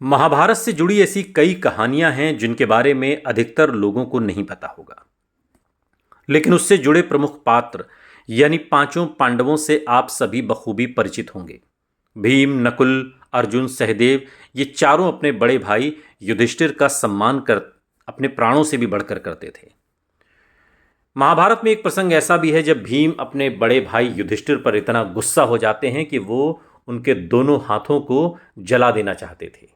महाभारत से जुड़ी ऐसी कई कहानियां हैं जिनके बारे में अधिकतर लोगों को नहीं पता होगा, लेकिन उससे जुड़े प्रमुख पात्र यानी पांचों पांडवों से आप सभी बखूबी परिचित होंगे। भीम, नकुल, अर्जुन, सहदेव ये चारों अपने बड़े भाई युधिष्ठिर का सम्मान कर अपने प्राणों से भी बढ़कर करते थे। महाभारत में एक प्रसंग ऐसा भी है जब भीम अपने बड़े भाई युधिष्ठिर पर इतना गुस्सा हो जाते हैं कि वो उनके दोनों हाथों को जला देना चाहते थे।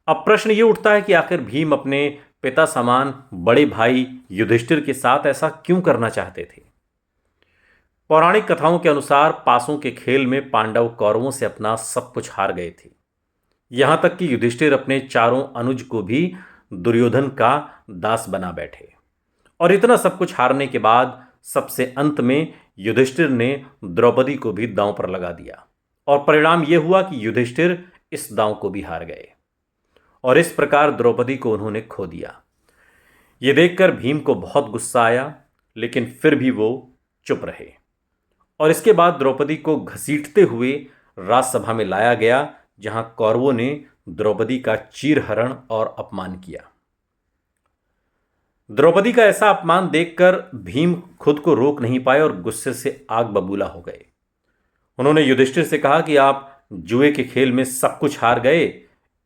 अब प्रश्न ये उठता है कि आखिर भीम अपने पिता समान बड़े भाई युधिष्ठिर के साथ ऐसा क्यों करना चाहते थे। पौराणिक कथाओं के अनुसार पासों के खेल में पांडव कौरवों से अपना सब कुछ हार गए थे। यहां तक कि युधिष्ठिर अपने चारों अनुज को भी दुर्योधन का दास बना बैठे, और इतना सब कुछ हारने के बाद सबसे अंत में युधिष्ठिर ने द्रौपदी को भी दांव पर लगा दिया, और परिणाम यह हुआ कि युधिष्ठिर इस दांव को भी हार गए और इस प्रकार द्रौपदी को उन्होंने खो दिया। यह देखकर भीम को बहुत गुस्सा आया, लेकिन फिर भी वो चुप रहे, और इसके बाद द्रौपदी को घसीटते हुए राजसभा में लाया गया, जहां कौरवों ने द्रौपदी का चीरहरण और अपमान किया। द्रौपदी का ऐसा अपमान देखकर भीम खुद को रोक नहीं पाए और गुस्से से आग बबूला हो गए। उन्होंने युधिष्ठिर से कहा कि आप जुए के खेल में सब कुछ हार गए,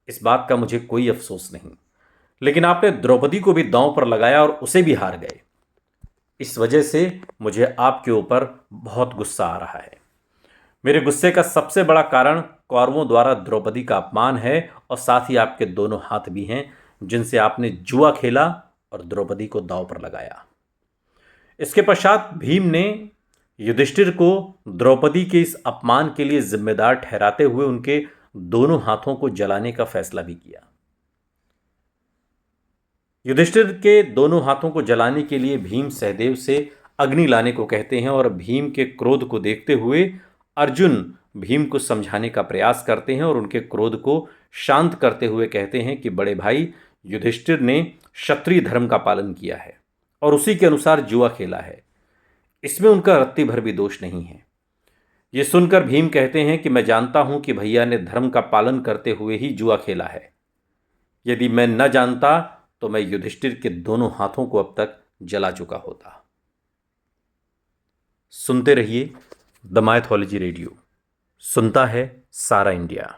इस बात का मुझे कोई अफसोस नहीं, लेकिन आपने द्रौपदी को भी दांव पर लगाया और उसे भी हार गए। इस वजह से मुझे आपके ऊपर बहुत गुस्सा आ रहा है। मेरे गुस्से का सबसे बड़ा कारण कौरवों द्वारा द्रौपदी का अपमान है, और साथ ही आपके दोनों हाथ भी हैं जिनसे आपने जुआ खेला और द्रौपदी को दांव पर लगाया। इसके पश्चात भीम ने युधिष्ठिर को द्रौपदी के इस अपमान के लिए जिम्मेदार ठहराते हुए उनके दोनों हाथों को जलाने का फैसला भी किया। युधिष्ठिर के दोनों हाथों को जलाने के लिए भीम सहदेव से अग्नि लाने को कहते हैं, और भीम के क्रोध को देखते हुए अर्जुन भीम को समझाने का प्रयास करते हैं और उनके क्रोध को शांत करते हुए कहते हैं कि बड़े भाई युधिष्ठिर ने क्षत्रिय धर्म का पालन किया है और उसी के अनुसार जुआ खेला है, इसमें उनका रत्ती भर भी दोष नहीं है। ये सुनकर भीम कहते हैं कि मैं जानता हूं कि भैया ने धर्म का पालन करते हुए ही जुआ खेला है। यदि मैं न जानता तो मैं युधिष्ठिर के दोनों हाथों को अब तक जला चुका होता। सुनते रहिए द माइथोलॉजी रेडियो, सुनता है सारा इंडिया।